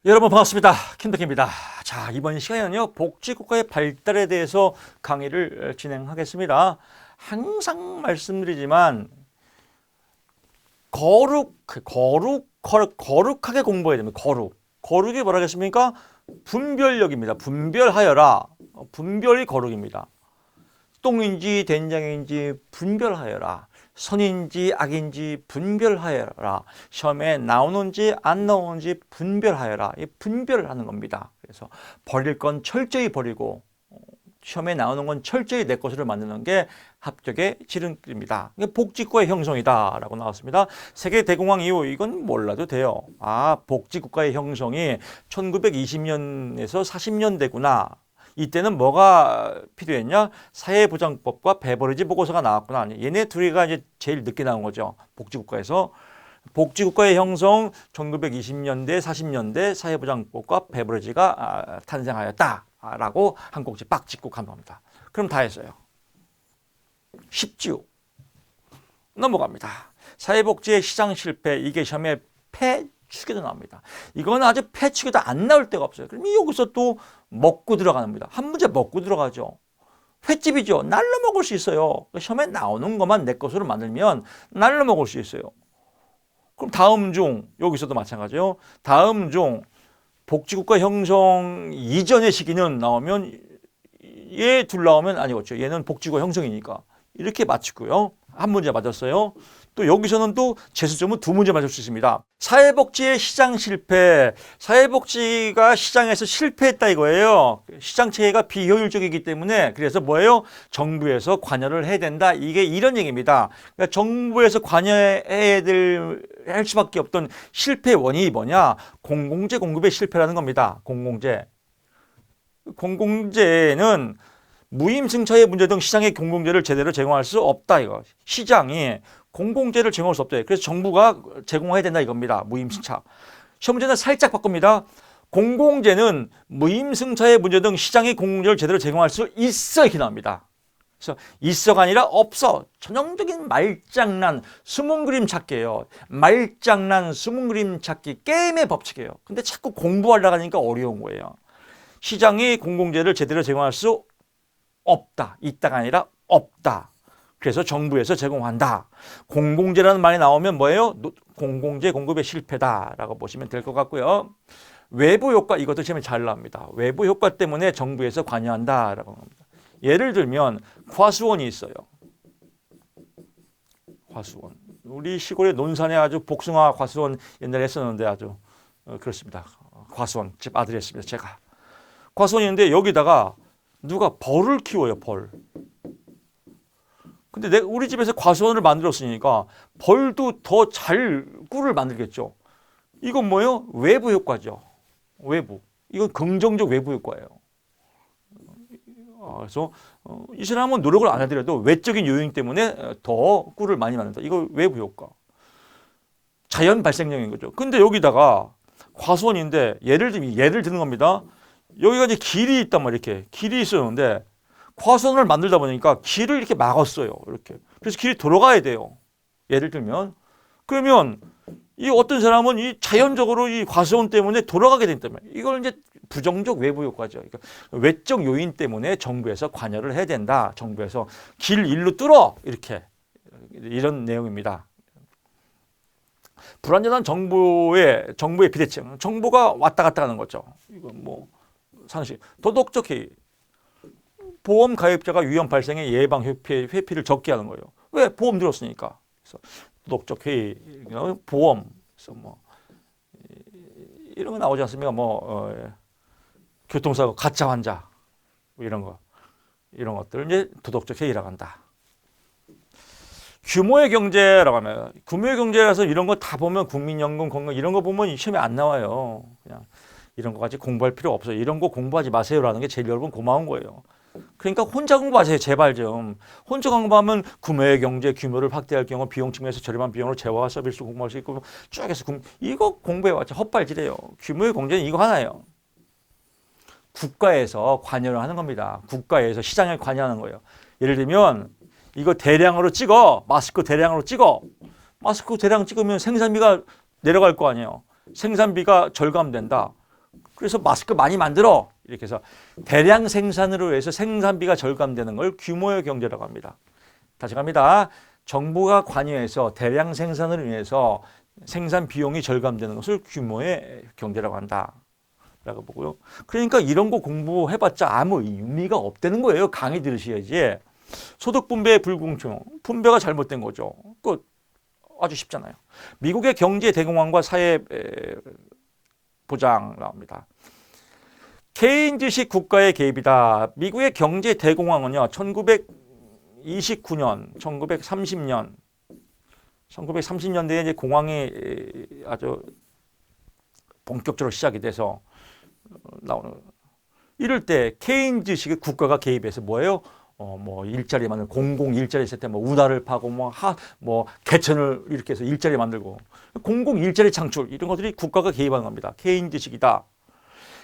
여러분 반갑습니다. 김덕희입니다. 자, 이번 시간에는요, 복지국가의 발달에 대해서 강의를 진행하겠습니다. 항상 말씀드리지만, 거룩하게 공부해야 됩니다. 거룩이 뭐라겠습니까? 분별력입니다. 분별하여라. 분별이 거룩입니다. 똥인지 된장인지 분별하여라. 선인지 악인지 분별하여라. 시험에 나오는지 안 나오는지 분별하여라. 이 분별을 하는 겁니다. 그래서 버릴 건 철저히 버리고 시험에 나오는 건 철저히 내 것으로 만드는 게 합격의 지름길입니다. 이게 복지국가의 형성이다 라고 나왔습니다. 세계대공황 이후 이건 몰라도 돼요. 아, 복지국가의 형성이 1920년에서 40년대구나. 이때는 뭐가 필요했냐? 사회보장법과 배버리지 보고서가 나왔구나. 얘네 둘이가 이제 제일 늦게 나온 거죠. 복지국가에서. 복지국가의 형성 1920년대, 40년대 사회보장법과 배버리지가 탄생하였다라고 한 꼭지 빡 짚고 간답니다. 그럼 다 했어요. 쉽지요. 넘어갑니다. 사회복지의 시장 실패, 이게 시험에 폐축에도 나옵니다. 이건 아주 폐축에도 안 나올 데가 없어요. 그럼 여기서 또 먹고 들어갑니다. 한 문제 먹고 들어가죠. 횟집이죠. 날로 먹을 수 있어요. 시험에 나오는 것만 내 것으로 만들면 날로 먹을 수 있어요. 그럼 다음 중, 여기서도 마찬가지예요. 다음 중 복지국가 형성 이전의 시기는 나오면 얘 둘 나오면 아니겠죠. 얘는 복지국가 형성이니까. 이렇게 맞추고요. 한 문제 맞았어요. 또 여기서는 또 재수점은 두 문제 맞을 수 있습니다. 사회복지의 시장 실패. 사회복지가 시장에서 실패했다 이거예요. 시장체계가 비효율적이기 때문에 그래서 뭐예요? 정부에서 관여를 해야 된다. 이게 이런 얘기입니다. 그러니까 정부에서 관여해야 할 수밖에 없던 실패 원인이 뭐냐? 공공재 공급의 실패라는 겁니다. 공공재는 무임승차의 문제 등 시장의 공공재를 제대로 제공할 수 없다 이거. 시장이 공공재를 제공할 수 없대. 그래서 정부가 제공해야 된다 이겁니다. 무임승차. 시험 문제는 살짝 바꿉니다. 공공재는 무임승차의 문제 등 시장의 공공재를 제대로 제공할 수 있어 이렇게 나옵니다. 그래서 있어가 아니라 없어. 전형적인 말장난, 숨은 그림 찾기예요. 말장난, 숨은 그림 찾기, 게임의 법칙이에요. 근데 자꾸 공부하려고 하니까 어려운 거예요. 시장이 공공재를 제대로 제공할 수 없다. 있다가 아니라 없다. 그래서 정부에서 제공한다. 공공재라는 말이 나오면 뭐예요? 공공재 공급의 실패다라고 보시면 될 것 같고요. 외부 효과, 이것도 시험에 잘 나옵니다. 외부 효과 때문에 정부에서 관여한다라고 합니다. 예를 들면 과수원이 있어요. 과수원. 우리 시골에 논산에 아주 복숭아 과수원 옛날에 했었는데 아주 그렇습니다. 과수원 집 아들이 했습니다. 제가. 과수원인데 여기다가 누가 벌을 키워요. 벌. 근데 우리 집에서 과수원을 만들었으니까 벌도 더 잘 꿀을 만들겠죠. 이건 뭐예요? 외부 효과죠. 외부. 이건 긍정적 외부 효과예요. 그래서 이 사람은 노력을 안 하더라도 외적인 요인 때문에 더 꿀을 많이 만든다. 이거 외부 효과. 자연 발생력인 거죠. 근데 여기다가 과수원인데 예를 드는 겁니다. 여기가 이제 길이 있단 말이에요. 이렇게 길이 있었는데 과수원을 만들다 보니까 길을 이렇게 막았어요. 이렇게. 그래서 길이 돌아가야 돼요. 예를 들면. 그러면 이 어떤 사람은 이 자연적으로 이 과수원 때문에 돌아가게 된다면 이걸 이제 부정적 외부 효과죠. 그러니까 외적 요인 때문에 정부에서 관여를 해야 된다. 정부에서 길 일로 뚫어. 이렇게. 이런 내용입니다. 불완전한 정부의 비대칭. 정보가 왔다 갔다 하는 거죠. 이건 뭐 상식. 도덕적 해이. 보험 가입자가 위험 발생의 예방 회피를 적게 하는 거예요. 왜? 보험 들었으니까. 그래서 도덕적 해이, 보험, 그래서 뭐 이런 거 나오지 않습니까? 교통사고 가짜 환자 뭐 이런 것들 이제 도덕적 해이라고 한다. 규모의 경제라고 하면 규모의 경제라서 이런 거 다 보면 국민연금 건강 이런 거 보면 시험에 안 나와요. 그냥 이런 거까지 공부할 필요 없어요. 이런 거 공부하지 마세요라는 게 제일 여러분 고마운 거예요. 그러니까 혼자 공부하세요. 제발 좀. 혼자 공부하면 규모의 경제, 규모를 확대할 경우 비용 측면에서 저렴한 비용으로 재화와 서비스 공부할 수 있고 쭉 해서 이거 공부해봤자 헛발질해요. 규모의 경제는 이거 하나예요. 국가에서 관여를 하는 겁니다. 국가에서 시장에 관여하는 거예요. 예를 들면 이거 대량으로 찍어. 마스크 대량으로 찍어. 마스크 대량 찍으면 생산비가 내려갈 거 아니에요. 생산비가 절감된다. 그래서 마스크 많이 만들어. 이렇게 해서 대량 생산으로 해서 생산비가 절감되는 걸 규모의 경제라고 합니다. 다시 갑니다. 정부가 관여해서 대량 생산을 위해서 생산 비용이 절감되는 것을 규모의 경제라고 한다. 라고 보고요. 그러니까 이런 거 공부해봤자 아무 의미가 없다는 거예요. 강의 들으셔야지. 소득 분배의 불공정, 분배가 잘못된 거죠. 그 아주 쉽잖아요. 미국의 경제 대공황과 사회 보장 나옵니다. 케인즈식 국가의 개입이다. 미국의 경제 대공황은요, 1929년, 1930년, 1930년대에 이제 공황이 아주 본격적으로 시작이 돼서 나오는. 이럴 때 케인즈식의 국가가 개입해서 뭐예요? 뭐 일자리 만들 공공 일자리 있을 때 뭐 운하를 파고 뭐 개천을 이렇게 해서 일자리 만들고 공공 일자리 창출 이런 것들이 국가가 개입하는 겁니다. 케인즈식이다.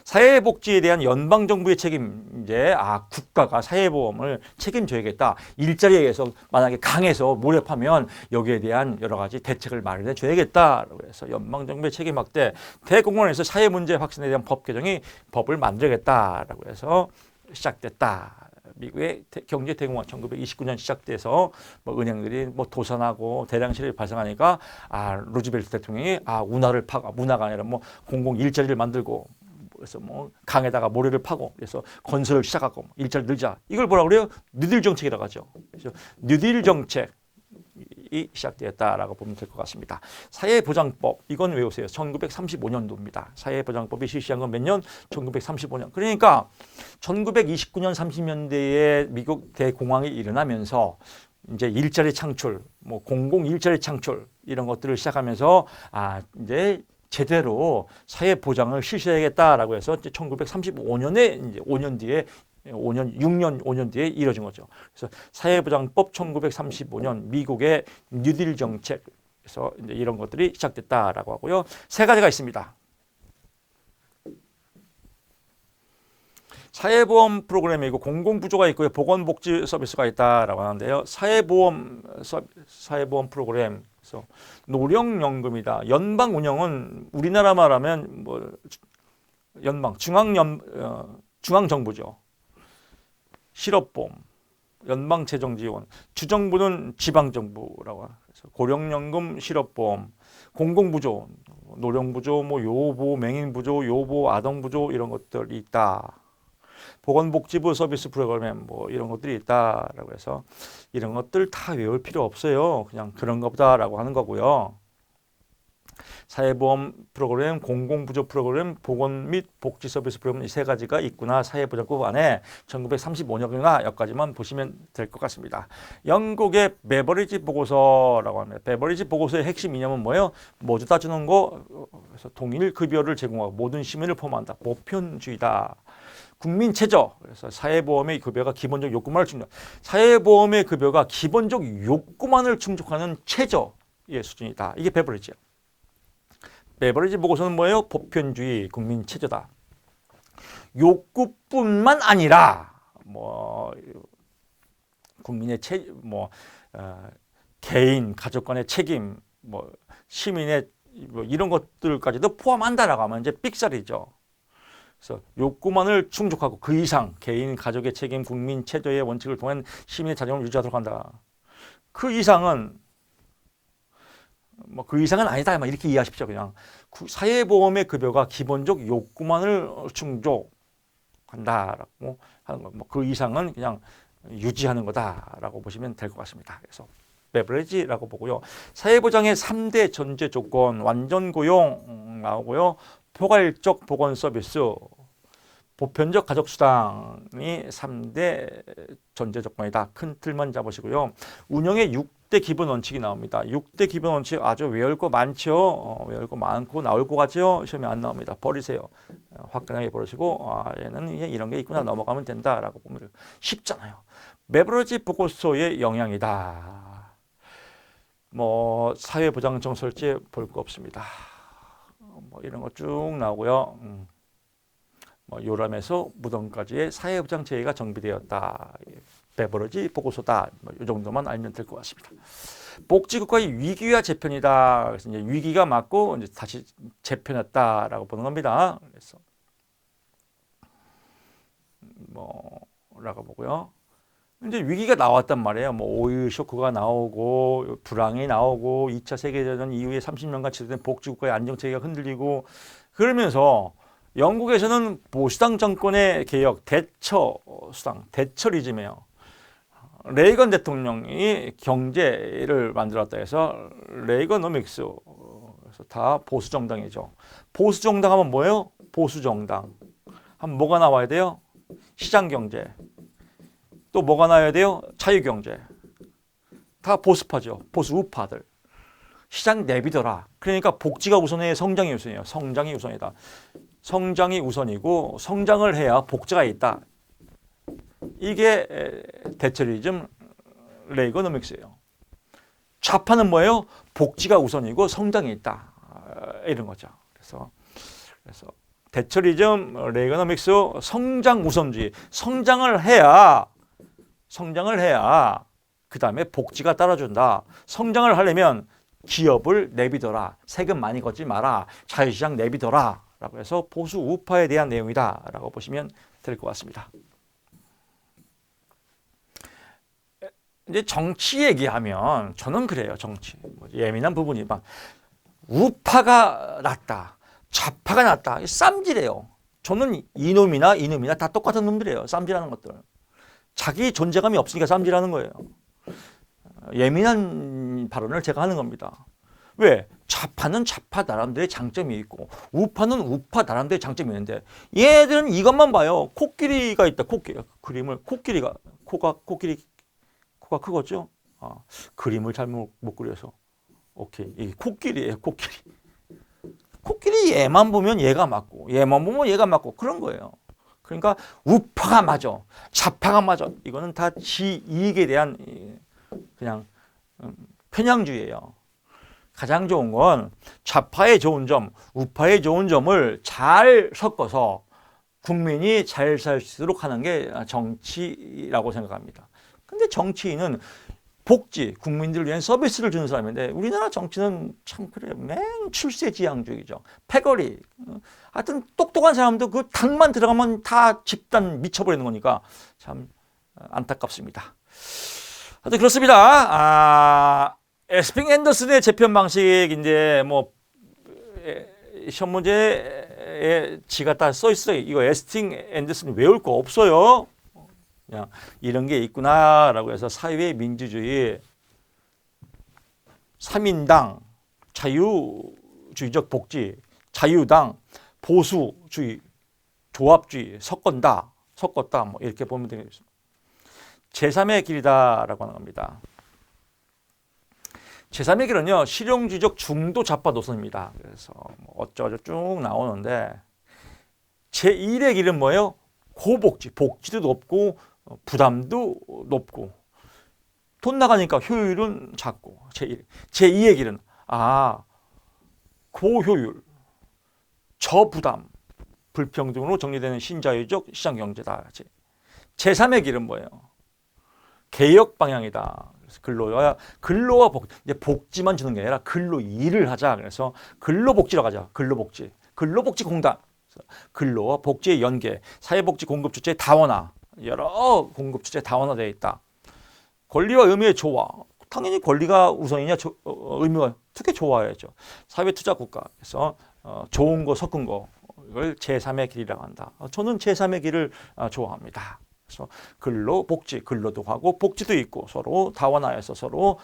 사회복지에 대한 연방정부의 책임, 이제 국가가 사회보험을 책임져야겠다. 일자리에 의해서 만약에 강해서 몰입하면 여기에 대한 여러 가지 대책을 마련해 줘야겠다라고 해서 연방정부의 책임 확대, 대공원에서 사회 문제 확산에 대한 법 개정이 법을 만들겠다라고 해서 시작됐다. 미국의 경제 대공황 1929년 시작돼서 뭐 은행들이 뭐 도산하고 대량 실업이 발생하니까 루즈벨트 대통령이 운하를 파고, 운하가 아니라 뭐 공공 일자리를 만들고, 그래서 뭐 강에다가 모래를 파고 그래서 건설을 시작하고 일자리 늘자. 이걸 뭐라고 그래요? 뉴딜 정책이라고 하죠. 그래서 뉴딜 정책이 시작되었다라고 보면 될 것 같습니다. 사회보장법, 이건 외우세요. 1935년도입니다. 사회보장법이 실시한 건 몇 년? 1935년. 그러니까 1929년 30년대에 미국 대공황이 일어나면서 이제 일자리 창출, 뭐 공공 일자리 창출 이런 것들을 시작하면서 이제 제대로 사회 보장을 실시해야겠다라고 해서 1935년에 이제 5년 뒤에 6년 뒤에 이뤄진 거죠. 그래서 사회보장법 1935년 미국의 뉴딜 정책에서 이제 이런 것들이 시작됐다라고 하고요. 세 가지가 있습니다. 사회보험 프로그램이 있고 공공부조가 있고요. 보건복지 서비스가 있다라고 하는데요. 사회보험 프로그램, 그래서 노령연금이다. 연방 운영은 우리나라 말하면 뭐 연방 중앙정부죠. 실업보험, 연방재정지원, 주정부는 지방정부라고 하죠. 고령연금, 실업보험, 공공부조, 노령부조, 뭐 요보, 맹인부조, 요보, 아동부조 이런 것들이 있다. 보건복지부 서비스 프로그램 뭐 이런 것들이 있다라고 해서 이런 것들 다 외울 필요 없어요. 그냥 그런 거보다라고 하는 거고요. 사회보험 프로그램, 공공부조 프로그램, 보건 및 복지 서비스 프로그램 이 세 가지가 있구나. 사회보장법 안에 1935년이나 여기까지만 보시면 될 것 같습니다. 영국의 베버리지 보고서라고 합니다. 베버리지 보고서의 핵심 이념은 뭐예요? 모두 다 주는 거, 그래서 동일 급여를 제공하고 모든 시민을 포함한다. 보편주의다. 국민 최저, 그래서 사회보험의 급여가 기본적 욕구만을 충족. 사회보험의 급여가 기본적 욕구만을 충족하는 최저의 수준이다. 이게 베버리지야. 베버리지 보고서는 뭐예요? 보편주의, 국민 최저다. 욕구뿐만 아니라 뭐 국민의 개인, 가족 간의 책임, 뭐 시민의 뭐 이런 것들까지도 포함한다라고 하면 이제 삑살이죠. 그래서 욕구만을 충족하고 그 이상 개인, 가족의 책임, 국민 최저의 원칙을 통한 시민의 자존을 유지하도록 한다. 그 이상은 뭐 그 이상은 아니다. 막 이렇게 이해하십시오. 그냥 사회보험의 급여가 기본적 욕구만을 충족한다라고 하는 거. 뭐 그 이상은 그냥 유지하는 거다라고 보시면 될 것 같습니다. 그래서 베버리지라고 보고요. 사회보장의 3대 전제 조건, 완전 고용 나오고요. 포괄적 보건 서비스, 보편적 가족수당이 3대 전제 조건이다. 큰 틀만 잡으시고요. 운영의 6대 기본 원칙이 나옵니다. 6대 기본 원칙 아주 외울 거 많죠. 외울 거 많고 나올 거 같죠. 시험에 안 나옵니다. 버리세요. 화끈하게 버리시고 얘는 이런 게 있구나 넘어가면 된다라고 보면 쉽잖아요. 베버리지 보고서의 영향이다. 뭐 사회보장청 설치 볼 거 없습니다. 뭐 이런 거 쭉 나오고요. 뭐 요람에서 무덤까지의 사회보장 체계가 정비되었다. 베버리지 보고서다. 뭐 이 정도만 알면 될 것 같습니다. 복지국가의 위기와 재편이다. 그래서 이제 위기가 맞고 이제 다시 재편했다라고 보는 겁니다. 그래서 뭐라고 보고요. 이제 위기가 나왔단 말이에요. 뭐 오일 쇼크가 나오고 불황이 나오고 2차 세계대전 이후에 30년간 지속된 복지국가의 안정체계가 흔들리고 그러면서 영국에서는 보수당 정권의 개혁, 대처 수당, 대처리즘이에요. 레이건 대통령이 경제를 만들었다 해서 레이건노믹스, 그래서 다 보수 정당이죠. 보수 정당 하면 뭐예요? 보수 정당. 하면 뭐가 나와야 돼요? 시장 경제. 또 뭐가 나와야 돼요? 자유 경제. 다 보수파죠. 보수 우파들. 시장 내비둬라. 그러니까 복지가 우선이에요, 성장이 우선이에요. 성장이 우선이다. 성장이 우선이고 성장을 해야 복지가 있다. 이게 대처리즘 레이거노믹스예요. 좌파는 뭐예요? 복지가 우선이고 성장이 있다. 이런 거죠. 그래서 대처리즘 레이거노믹스 성장 우선주의. 성장을 해야 그 다음에 복지가 따라준다. 성장을 하려면 기업을 내비둬라. 세금 많이 걷지 마라. 자유시장 내비둬라. 라고 해서 보수 우파에 대한 내용이다. 라고 보시면 될 것 같습니다. 이제 정치 얘기하면 저는 그래요. 정치. 예민한 부분이 막 우파가 낫다. 좌파가 낫다. 쌈질이에요. 저는 이놈이나 다 똑같은 놈들이에요. 쌈질하는 것들. 자기 존재감이 없으니까 쌈질하는 거예요. 예민한 발언을 제가 하는 겁니다. 왜? 좌파는 좌파 나름대로의 장점이 있고 우파는 우파 나름대로의 장점이 있는데 얘들은 이것만 봐요. 코끼리가 있다. 그림을 코끼리가 코가 크겠죠? 그림을 잘못 못 그려서 오케이. 이게 코끼리예요. 코끼리 얘만 보면 얘가 맞고 얘만 보면 얘가 맞고 그런 거예요. 그러니까 우파가 맞아. 좌파가 맞아. 이거는 다 지 이익에 대한 그냥 편향주의예요. 가장 좋은 건 좌파의 좋은 점, 우파의 좋은 점을 잘 섞어서 국민이 잘 살 수 있도록 하는 게 정치라고 생각합니다. 근데 정치인은 복지, 국민들을 위한 서비스를 주는 사람인데 우리나라 정치는 참 그래요. 맨 출세지향주의죠. 패거리. 하여튼 똑똑한 사람도 그 당만 들어가면 다 집단 미쳐버리는 거니까 참 안타깝습니다. 하여튼 그렇습니다. 에스핑 앤더슨의 재편 방식 이제 뭐 시험 문제에 지가 다 써 있어요. 이거 에스팅 앤더슨 외울 거 없어요. 그냥 이런 게 있구나라고 해서 사회 민주주의, 3인당, 자유주의적 복지, 자유당, 보수주의, 조합주의, 섞었다 뭐 이렇게 보면 되겠습니다. 제3의 길이다라고 하는 겁니다. 제3의 길은요, 실용주의적 중도 좌파 노선입니다. 그래서 뭐 어쩌고저쩌고 쭉 나오는데 제1의 길은 뭐예요? 고복지, 복지도 높고 부담도 높고 돈 나가니까 효율은 작고 제2의 길은 고효율, 저부담, 불평등으로 정리되는 신자유적 시장경제다. 제3의 길은 뭐예요? 개혁 방향이다. 그래서 근로와 복지, 이제 복지만 주는 게 아니라 근로 일을 하자. 그래서 근로복지라고 하자. 근로복지 공단, 근로와 복지의 연계, 사회복지 공급 주체의 다원화, 여러 공급 주체 다원화되어 있다. 권리와 의미의 조화, 당연히 권리가 우선이냐 의미가 특히 조화해야죠. 사회투자 국가, 그래서 좋은 거 섞은 거, 이걸 제3의 길이라고 한다. 저는 제3의 길을 좋아합니다. 그래서 근로, 복지, 근로도 하고 복지도 있고 서로 다원화해서 서로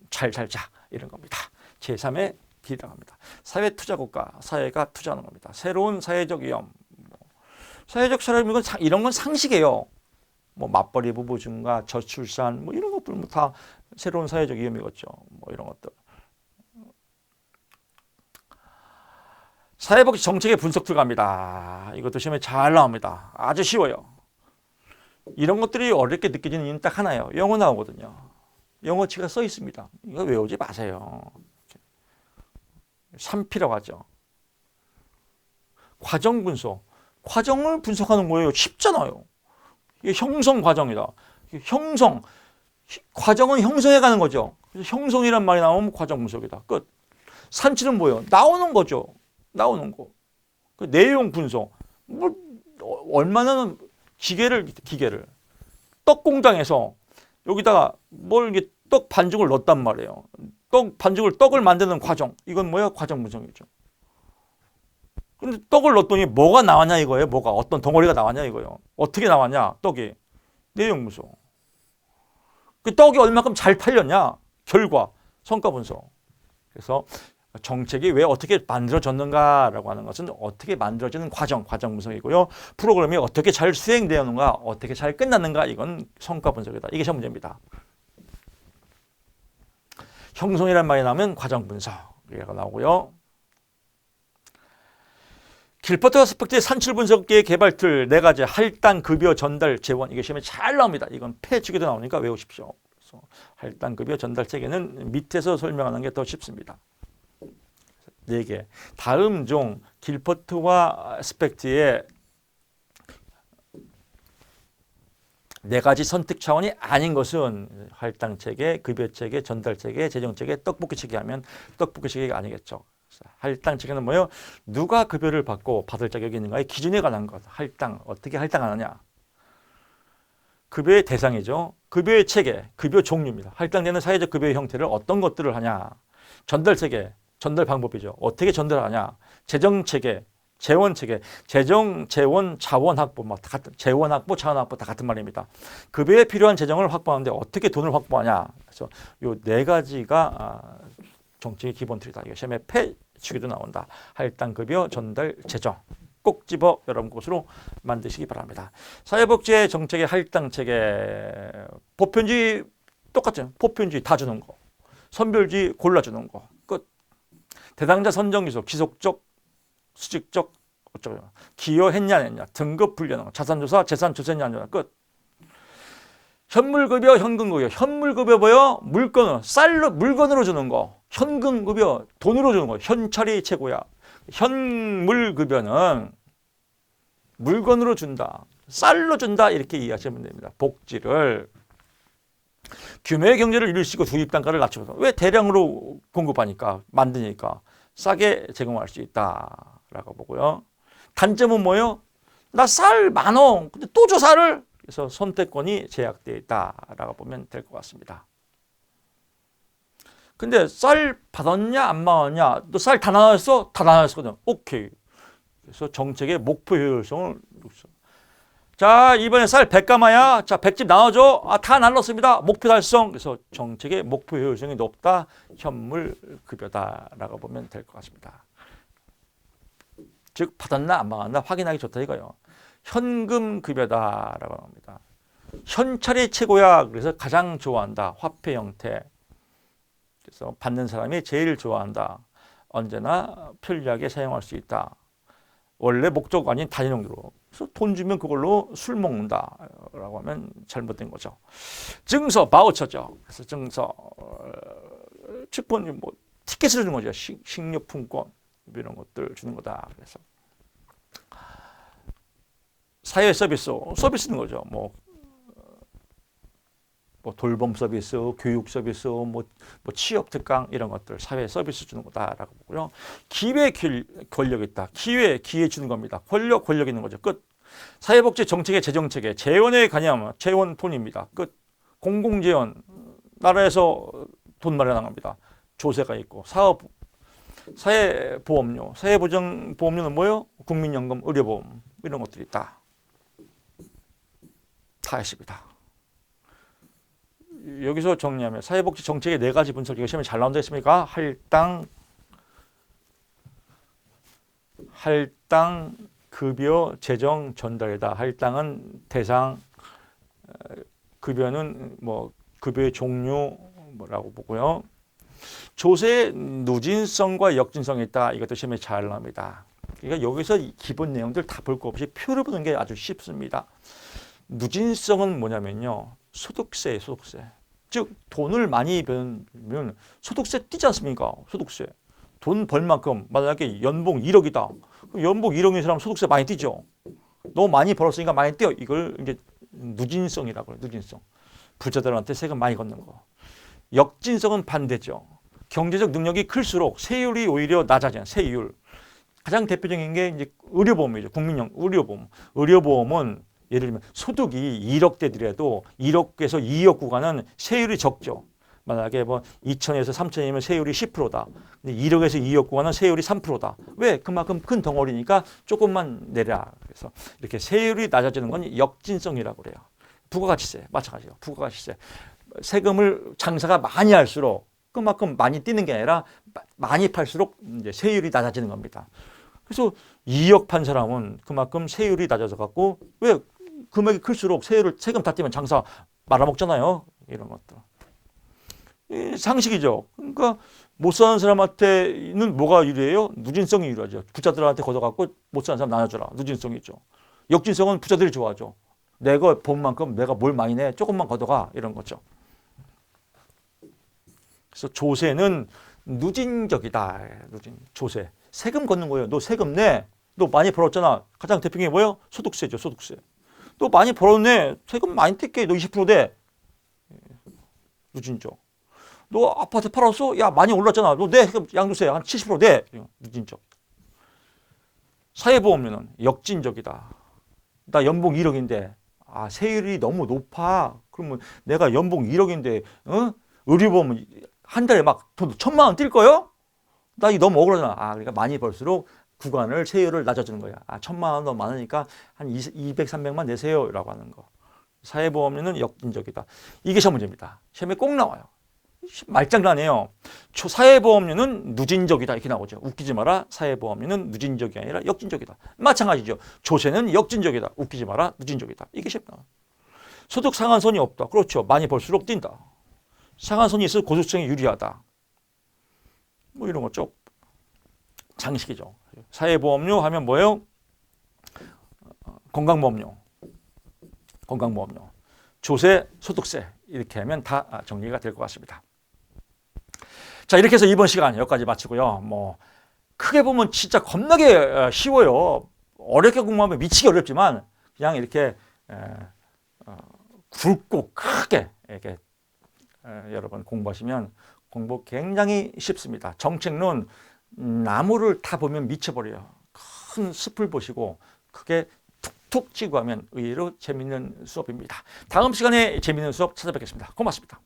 잘 살자 이런 겁니다. 제3의 길이라고 합니다. 사회투자국가, 사회가 투자하는 겁니다. 새로운 사회적 위험, 사회적 사람 이런 건 상식이에요. 뭐 맞벌이 부부 증가, 저출산 뭐 이런 것들 뭐 다 새로운 사회적 위험이겠죠. 뭐 이런 것들. 사회복지 정책의 분석 들어갑니다. 이것도 시험에 잘 나옵니다. 아주 쉬워요. 이런 것들이 어렵게 느껴지는 이유는 딱 하나예요. 영어 나오거든요. 영어치가 써 있습니다. 이거 외우지 마세요. 3P라고 하죠. 과정 분석. 과정을 분석하는 거예요. 쉽잖아요. 이게 형성 과정이다. 과정은 형성해 가는 거죠. 그래서 형성이란 말이 나오면 과정 분석이다. 끝. 산치는 뭐예요? 나오는 거죠. 나오는 거. 그 내용 분석. 뭐 얼마나 기계를 떡 공장에서 여기다가 뭘 이게 떡 반죽을 넣었단 말이에요. 떡을 만드는 과정. 이건 뭐야? 과정 분석이죠. 근데 떡을 넣었더니 뭐가 나왔냐 이거예요. 뭐가 어떤 덩어리가 나왔냐 이거예요. 어떻게 나왔냐? 떡이 내용 분석. 그 떡이 얼마큼 잘 팔렸냐? 결과, 성과 분석. 그래서 정책이 왜 어떻게 만들어졌는가라고 하는 것은 어떻게 만들어지는 과정 분석이고요. 프로그램이 어떻게 잘 수행되었는가, 어떻게 잘 끝났는가, 이건 성과 분석이다. 이게 시험 문제입니다. 형성이란 말이 나오면 과정 분석이라고 나오고요. 길퍼트와 스펙트의 산출 분석기의 개발 틀 4가지 할당, 급여, 전달, 재원. 이게 시험에 잘 나옵니다. 이건 폐축에도 나오니까 외우십시오. 그래서 할당, 급여, 전달 체계는 밑에서 설명하는 게 더 쉽습니다. 4개. 다음 중 길퍼트와 스펙트의 4가지 선택 차원이 아닌 것은 할당 체계, 급여 체계, 전달 체계, 재정 체계, 떡볶이 체계 하면 떡볶이 체계가 아니겠죠. 할당 체계는 뭐예요? 누가 급여를 받고 받을 자격이 있는가의 기준에 관한 것. 할당, 어떻게 할당하느냐. 급여의 대상이죠. 급여의 체계, 급여 종류입니다. 할당되는 사회적 급여의 형태를 어떤 것들을 하냐. 전달 체계, 전달 방법이죠. 어떻게 전달하냐. 재정 체계, 재원 체계, 재정, 재원, 자원 확보, 막 같은 재원 확보, 자원 확보 다 같은 말입니다. 급여에 필요한 재정을 확보하는데 어떻게 돈을 확보하냐. 그래서 요 4가지가 정책의 기본 틀이다. 이게 시험에 폐축에도 나온다. 할당, 급여, 전달, 재정. 꼭 집어 여러분 곳으로 만드시기 바랍니다. 사회복지 정책의 할당 체계, 보편주의 똑같죠. 보편주의 다 주는 거, 선별주의 골라주는 거, 끝. 대상자 선정 기소, 지속적, 수직적, 어쩌고 기여했냐 안 했냐, 등급 분류하는 거, 자산조사, 재산조사했냐 안 했냐, 끝. 현물급여, 현금급여. 현물급여 뭐요? 물건으로 주는 거. 현금급여, 돈으로 주는 거. 현찰이 최고야. 현물급여는 물건으로 준다. 쌀로 준다. 이렇게 이해하시면 됩니다. 복지를. 규모의 경제를 일시고 수입 단가를 낮춰서. 왜? 대량으로 공급하니까, 만드니까 싸게 제공할 수 있다라고 보고요. 단점은 뭐예요? 나 쌀 많어. 근데 또 줘 쌀을. 그래서 선택권이 제약되어 있다라고 보면 될 것 같습니다. 근데 쌀 받았냐 안 받았냐? 너 쌀 다 나왔어? 다 나왔거든. 오케이. 그래서 정책의 목표 효율성을 자, 이번에 쌀 100가마야. 자, 100집 나눠줘. 다 나눴습니다. 목표 달성. 그래서 정책의 목표 효율성이 높다. 현물 급여다라고 보면 될 것 같습니다. 즉 받았나 안 받았나 확인하기 좋다 이거예요. 현금 급여다라고 합니다. 현찰이 최고야. 그래서 가장 좋아한다. 화폐 형태. 그래서 받는 사람이 제일 좋아한다. 언제나 편리하게 사용할 수 있다. 원래 목적 아닌 단위 용도로. 그래서 돈 주면 그걸로 술 먹는다라고 하면 잘못된 거죠. 증서, 바우처죠. 그래서 증서, 측본, 뭐 티켓을 주는 거죠. 식료품권 이런 것들 주는 거다. 그래서 사회 서비스는 거죠. 뭐 돌봄 서비스, 교육 서비스, 뭐 취업 특강 이런 것들 사회 서비스 주는 거다라고 보고요. 기회 권력 있다. 기회 주는 겁니다. 권력 있는 거죠. 끝. 사회복지 정책의 재정 체계, 재원에 관여하면 재원 돈입니다. 끝. 공공재원 나라에서 돈 마련한 겁니다. 조세가 있고 사업, 사회보험료, 사회보장보험료는 뭐예요? 국민연금, 의료보험 이런 것들이 있다. 다 했습니다. 여기서 정리하면 사회복지 정책의 4가지 분석, 이거 시험에 잘 나온다 했습니까? 할당, 급여, 재정, 전달이다. 할당은 대상, 급여는 뭐 급여의 종류라고 보고요. 조세의 누진성과 역진성이 있다. 이것도 시험에 잘 나옵니다. 그러니까 여기서 기본 내용들 다 볼 거 없이 표를 보는 게 아주 쉽습니다. 누진성은 뭐냐면요. 소득세. 즉 돈을 많이 벌면 소득세 띄지 않습니까? 소득세. 돈 벌 만큼 만약에 연봉 1억이다. 그럼 연봉 1억인 사람 소득세 많이 띄죠. 너무 많이 벌었으니까 많이 띄어. 이걸 이제 누진성이라고 해요. 누진성. 부자들한테 세금 많이 걷는 거. 역진성은 반대죠. 경제적 능력이 클수록 세율이 오히려 낮아져요. 세율. 가장 대표적인 게 이제 의료보험이죠. 국민형 의료보험. 의료보험은 예를 들면 소득이 1억 되더라도 1억에서 2억 구간은 세율이 적죠. 만약에 뭐 2천에서 3천이면 세율이 10%다. 근데 1억에서 2억 구간은 세율이 3%다. 왜? 그만큼 큰 덩어리니까 조금만 내라. 그래서 이렇게 세율이 낮아지는 건 역진성이라고 그래요. 부가가치세 마찬가지예요. 부가가치세. 세금을 장사가 많이 할수록 그만큼 많이 뛰는 게 아니라 많이 팔수록 이제 세율이 낮아지는 겁니다. 그래서 2억 판 사람은 그만큼 세율이 낮아져 갖고 왜 금액이 클수록 세금 다 떼면 장사 말아먹잖아요. 이런 것들. 상식이죠. 그러니까 못 사는 사람한테는 뭐가 유리해요? 누진성이 유리하죠. 부자들한테 걷어갖고 못 사는 사람 나눠줘라. 누진성이죠. 역진성은 부자들이 좋아하죠. 내가 본 만큼 내가 뭘 많이 내 조금만 걷어가 이런 거죠. 그래서 조세는 누진적이다. 조세. 세금 걷는 거예요. 너 세금 내. 너 많이 벌었잖아. 가장 대표적인 게 뭐예요? 소득세죠. 소득세. 너 많이 벌었네. 세금 많이 뗄게. 너 20% 내. 누진적. 너 아파트 팔았어? 야 많이 올랐잖아. 너 내. 양도세 한 70% 내. 누진적. 사회보험료는 역진적이다. 나 연봉 1억인데 아 세율이 너무 높아. 그러면 내가 연봉 1억인데 의료보험 한 달에 막 돈 1,000만 원 뛸 거요? 나 이거 너무 억울하잖아. 아 그러니까 많이 벌수록 구간을 세율을 낮아주는 거야. 아 1,000만 원 너무 많으니까 한 200, 300만 내세요. 라고 하는 거. 사회보험료는 역진적이다. 이게 시험 문제입니다. 시험에 꼭 나와요. 말장난이에요. 사회보험료는 누진적이다 이렇게 나오죠. 웃기지 마라. 사회보험료는 누진적이 아니라 역진적이다. 마찬가지죠. 조세는 역진적이다. 웃기지 마라. 누진적이다. 이게 시험 나와요. 소득 상한선이 없다. 그렇죠. 많이 벌수록 뛴다. 상한선이 있어 고소성이 유리하다. 뭐 이런 거죠. 상식이죠. 사회보험료 하면 뭐예요? 건강보험료. 건강보험료. 조세, 소득세 이렇게 하면 다 정리가 될 것 같습니다. 자 이렇게 해서 이번 시간 여기까지 마치고요. 뭐 크게 보면 진짜 겁나게 쉬워요. 어렵게 공부하면 미치기 어렵지만 그냥 이렇게 굵고 크게 이렇게 여러분 공부하시면 공부 굉장히 쉽습니다. 정책론 나무를 타 보면 미쳐버려요. 큰 숲을 보시고 크게 툭툭 치고 하면 의외로 재밌는 수업입니다. 다음 시간에 재밌는 수업 찾아뵙겠습니다. 고맙습니다.